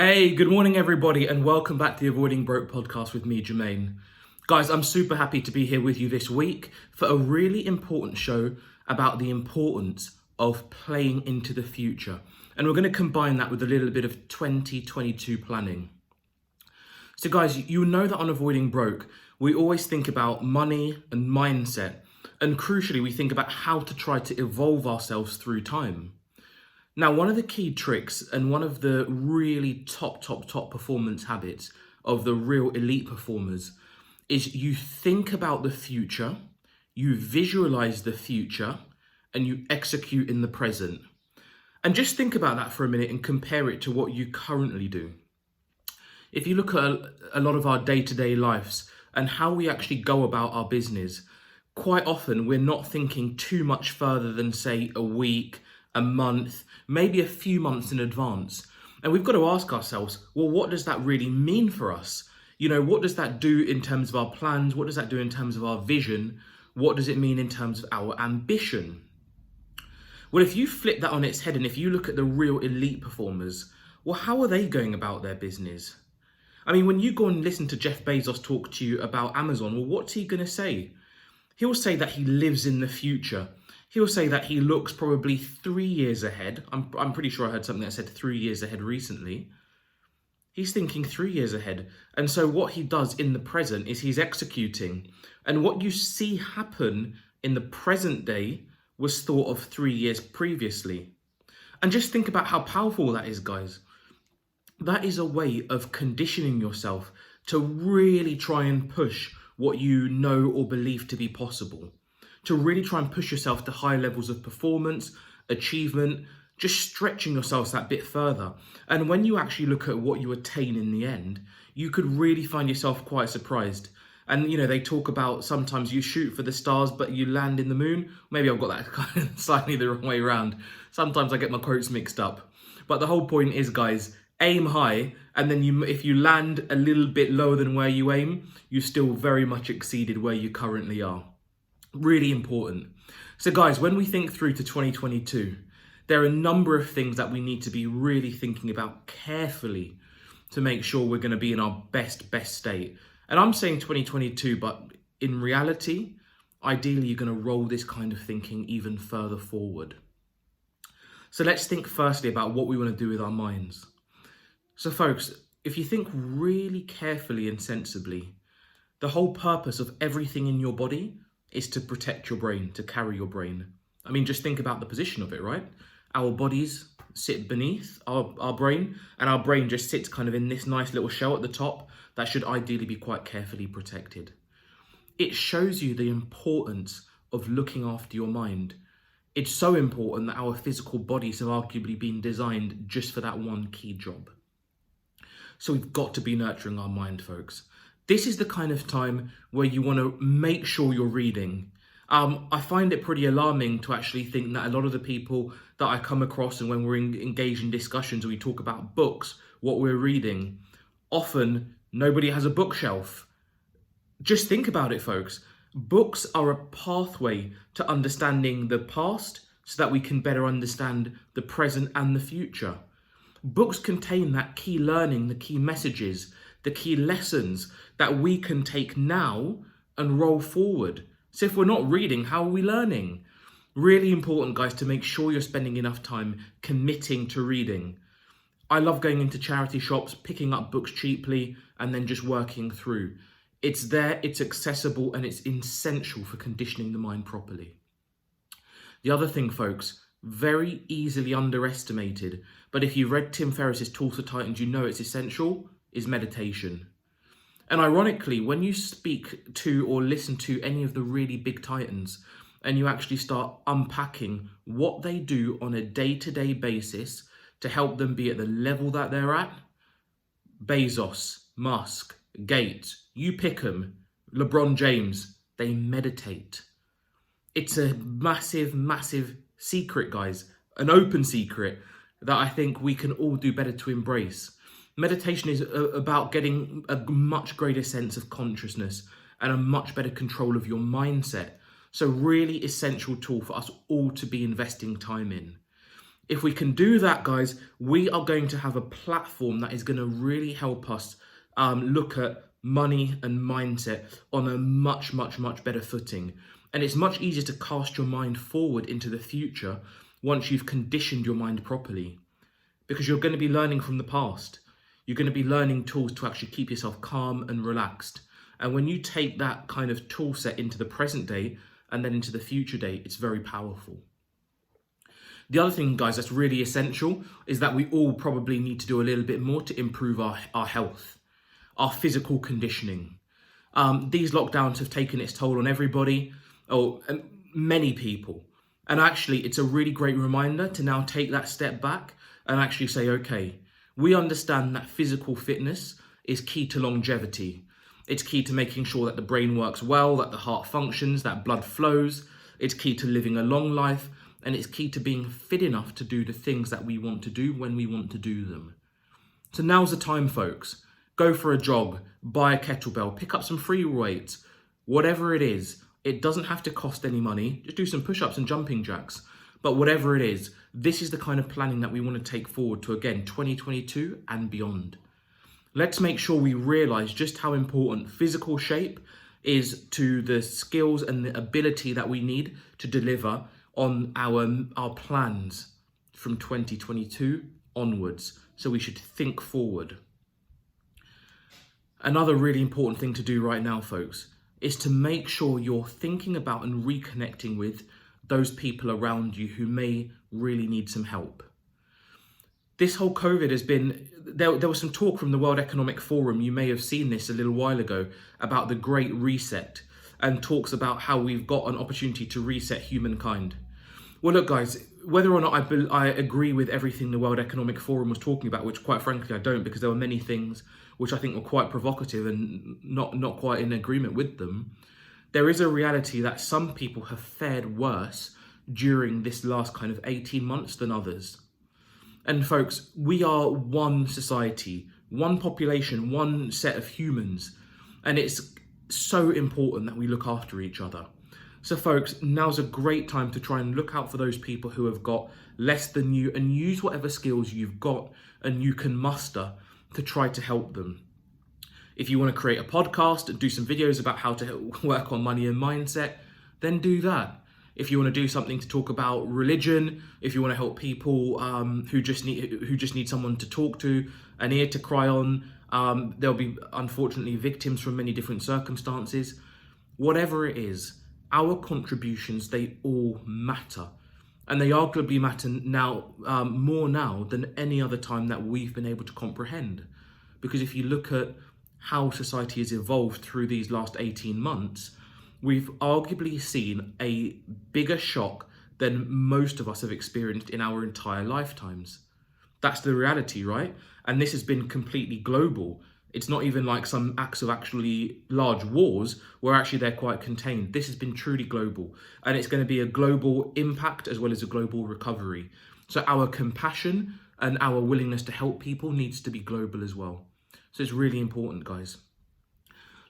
Hey, good morning, everybody, and welcome back to the Avoiding Broke podcast with me, Jamain. Guys, I'm super happy to be here with you this week for a really important show about the importance of playing into the future. And we're going to combine that with a little bit of 2022 planning. So, guys, you know that on Avoiding Broke, we always think about money and mindset. And crucially, we think about how to try to evolve ourselves through time. Now, one of the key tricks and one of the really top performance habits of the real elite performers is you think about the future, you visualize the future, and you execute in the present. And just think about that for a minute and compare it to what you currently do. If you look at a lot of our day-to-day lives and how we actually go about our business, quite often we're not thinking too much further than, say, a week, a month, maybe a few months in advance. And we've got to ask ourselves, well, what does that really mean for us? You know, what does that do in terms of our plans? What does that do in terms of our vision? What does it mean in terms of our ambition? Well, if you flip that on its head and if you look at the real elite performers, well, how are they going about their business? I mean, when you go and listen to Jeff Bezos talk to you about Amazon, well, what's he going to say? He'll say that he lives in the future. He'll say that he looks probably 3 years ahead. I'm pretty sure I heard something that said 3 years ahead recently. He's thinking 3 years ahead. And so what he does in the present is he's executing. And what you see happen in the present day was thought of 3 years previously. And just think about how powerful that is, guys. That is a way of conditioning yourself to really try and push what you know or believe to be possible. To really try and push yourself to high levels of performance, achievement, just stretching yourselves that bit further. And when you actually look at what you attain in the end, you could really find yourself quite surprised. And, you know, they talk about sometimes you shoot for the stars, but you land in the moon. Maybe I've got that kind of slightly the wrong way around. Sometimes I get my quotes mixed up. But the whole point is, guys, aim high. And then if you land a little bit lower than where you aim, you still very much exceeded where you currently are. Really important. So guys, when we think through to 2022, there are a number of things that we need to be really thinking about carefully to make sure we're going to be in our best state. And I'm saying 2022, but in reality, ideally, you're going to roll this kind of thinking even further forward. So let's think firstly about what we want to do with our minds. So folks, if you think really carefully and sensibly, the whole purpose of everything in your body is to protect your brain, to carry your brain. I mean, just think about the position of it, right? Our bodies sit beneath our brain, and our brain just sits kind of in this nice little shell at the top that should ideally be quite carefully protected. It shows you the importance of looking after your mind. It's so important that our physical bodies have arguably been designed just for that one key job. So we've got to be nurturing our mind, folks. This is the kind of time where you want to make sure you're reading. I find it pretty alarming to actually think that a lot of the people that I come across, and when we're engaged in discussions, we talk about books, what we're reading, often nobody has a bookshelf. Just think about it, folks. Books are a pathway to understanding the past so that we can better understand the present and the future. Books contain that key learning, the key messages, the key lessons that we can take now and roll forward. So if we're not reading, how are we learning? Really important, guys, to make sure you're spending enough time committing to reading. I love going into charity shops, picking up books cheaply, and then just working through. It's there, it's accessible, and it's essential for conditioning the mind properly. The other thing, folks, very easily underestimated, but if you've read Tim Ferriss's Tools for Titans, you know it's essential, is meditation. And ironically, when you speak to or listen to any of the really big titans and you actually start unpacking what they do on a day-to-day basis to help them be at the level that they're at, Bezos, Musk, Gates, you pick them, LeBron James, they meditate. It's a massive secret, guys, an open secret that I think we can all do better to embrace. Meditation is about getting a much greater sense of consciousness and a much better control of your mindset. So really essential tool for us all to be investing time in. If we can do that, guys, we are going to have a platform that is going to really help us look at money and mindset on a much, much, much better footing. And it's much easier to cast your mind forward into the future once you've conditioned your mind properly, because you're going to be learning from the past. You're going to be learning tools to actually keep yourself calm and relaxed. And when you take that kind of tool set into the present day and then into the future day, it's very powerful. The other thing, guys, that's really essential is that we all probably need to do a little bit more to improve our health, our physical conditioning. These lockdowns have taken its toll on everybody, and many people. And actually, it's a really great reminder to now take that step back and actually say, okay, we understand that physical fitness is key to longevity. It's key to making sure that the brain works well, that the heart functions, that blood flows. It's key to living a long life. And it's key to being fit enough to do the things that we want to do when we want to do them. So now's the time, folks. Go for a jog, buy a kettlebell, pick up some free weights, whatever it is. It doesn't have to cost any money. Just do some push-ups and jumping jacks. But whatever it is, this is the kind of planning that we want to take forward to, again, 2022 and beyond. Let's make sure we realize just how important physical shape is to the skills and the ability that we need to deliver on our plans from 2022 onwards. So we should think forward. Another really important thing to do right now, folks, is to make sure you're thinking about and reconnecting with those people around you who may really need some help. This whole COVID has been, there was some talk from the World Economic Forum, you may have seen this a little while ago, about the Great Reset, and talks about how we've got an opportunity to reset humankind. Well, look, guys, whether or not I agree with everything the World Economic Forum was talking about, which quite frankly I don't, because there were many things which I think were quite provocative and not quite in agreement with them, there is a reality that some people have fared worse during this last kind of 18 months than others. And folks, we are one society, one population, one set of humans, and it's so important that we look after each other. So folks, now's a great time to try and look out for those people who have got less than you and use whatever skills you've got and you can muster to try to help them. If you want to create a podcast and do some videos about how to work on money and mindset, then do that. If you want to do something to talk about religion, if you want to help people who just need someone to talk to, an ear to cry on, there'll be unfortunately victims from many different circumstances. Whatever it is, our contributions, they all matter. And they arguably matter now, more now than any other time that we've been able to comprehend. Because if you look at how society has evolved through these last 18 months, we've arguably seen a bigger shock than most of us have experienced in our entire lifetimes. That's the reality, right? And this has been completely global. It's not even like some acts of actually large wars where actually they're quite contained. This has been truly global, and it's going to be a global impact as well as a global recovery. So our compassion and our willingness to help people needs to be global as well. So it's really important, guys.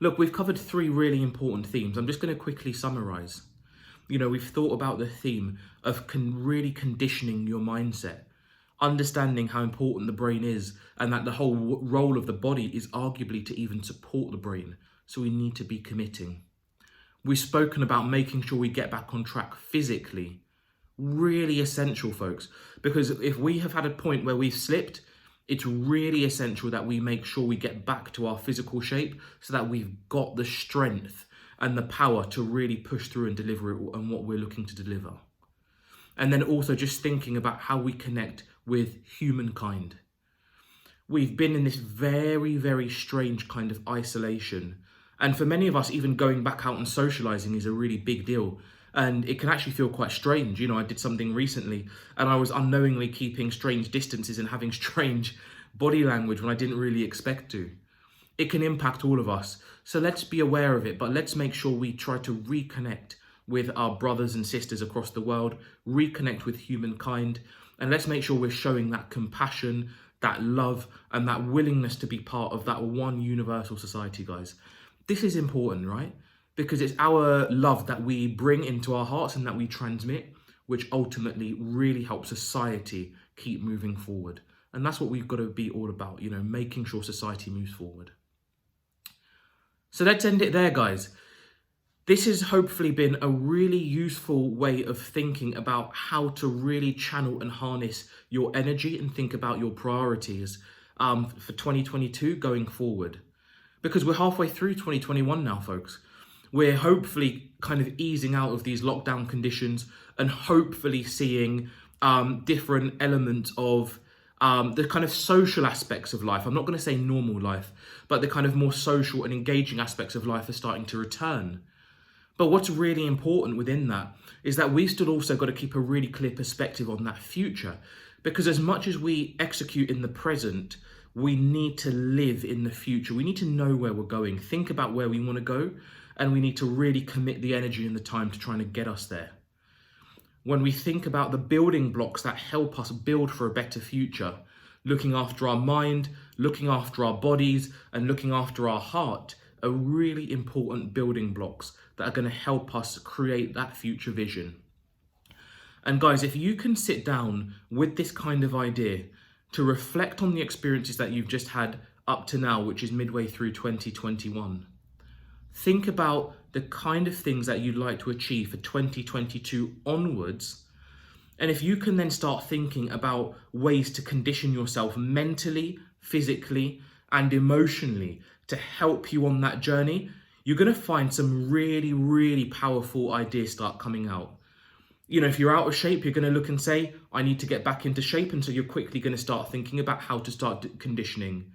Look, we've covered 3 really important themes. I'm just going to quickly summarize. We've thought about the theme of really conditioning your mindset, understanding how important the brain is, and that the whole role of the body is arguably to even support the brain. So we need to be committing. We've spoken about making sure we get back on track physically. Really essential, folks, because if we have had a point where we've slipped, it's really essential that we make sure we get back to our physical shape so that we've got the strength and the power to really push through and deliver it and what we're looking to deliver. And then also just thinking about how we connect with humankind. We've been in this very, very strange kind of isolation. And for many of us, even going back out and socializing is a really big deal. And it can actually feel quite strange. I did something recently and I was unknowingly keeping strange distances and having strange body language when I didn't really expect to. It can impact all of us. So let's be aware of it, but let's make sure we try to reconnect with our brothers and sisters across the world, reconnect with humankind, and let's make sure we're showing that compassion, that love, and that willingness to be part of that one universal society, guys. This is important, right? Because it's our love that we bring into our hearts and that we transmit, which ultimately really helps society keep moving forward. And that's what we've got to be all about, making sure society moves forward. So let's end it there, guys. This has hopefully been a really useful way of thinking about how to really channel and harness your energy and think about your priorities for 2022 going forward. Because we're halfway through 2021 now, folks. We're hopefully kind of easing out of these lockdown conditions and hopefully seeing different elements of the kind of social aspects of life. I'm not going to say normal life, but the kind of more social and engaging aspects of life are starting to return. But what's really important within that is that we've still also got to keep a really clear perspective on that future. Because as much as we execute in the present, we need to live in the future. We need to know where we're going, think about where we want to go, and we need to really commit the energy and the time to trying to get us there. When we think about the building blocks that help us build for a better future, looking after our mind, looking after our bodies, and looking after our heart are really important building blocks that are going to help us create that future vision. And guys, if you can sit down with this kind of idea to reflect on the experiences that you've just had up to now, which is midway through 2021, think about the kind of things that you'd like to achieve for 2022 onwards. And if you can then start thinking about ways to condition yourself mentally, physically, and emotionally to help you on that journey, you're going to find some really, really powerful ideas start coming out. If you're out of shape, you're going to look and say, I need to get back into shape. And so you're quickly going to start thinking about how to start conditioning.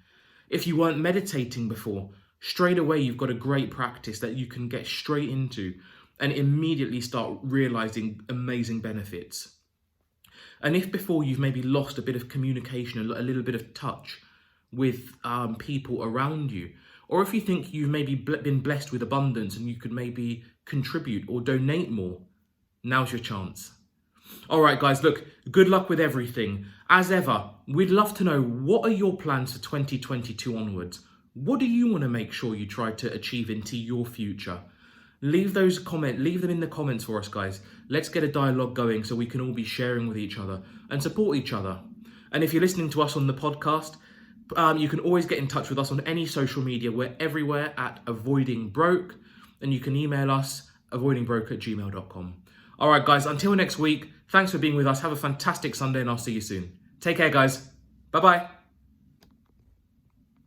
If you weren't meditating before, straight away, you've got a great practice that you can get straight into and immediately start realizing amazing benefits. And if before you've maybe lost a bit of communication, a little bit of touch with people around you, or if you think you've maybe been blessed with abundance and you could maybe contribute or donate more, now's your chance. All right, guys, look, good luck with everything. As ever, we'd love to know, what are your plans for 2022 onwards? What do you want to make sure you try to achieve into your future? Leave them in the comments for us, guys. Let's get a dialogue going so we can all be sharing with each other and support each other. And if you're listening to us on the podcast, you can always get in touch with us on any social media. We're everywhere at Avoiding Broke, and you can email us avoidingbroke@gmail.com. All right, guys, until next week, thanks for being with us. Have a fantastic Sunday, and I'll see you soon. Take care, guys. Bye-bye.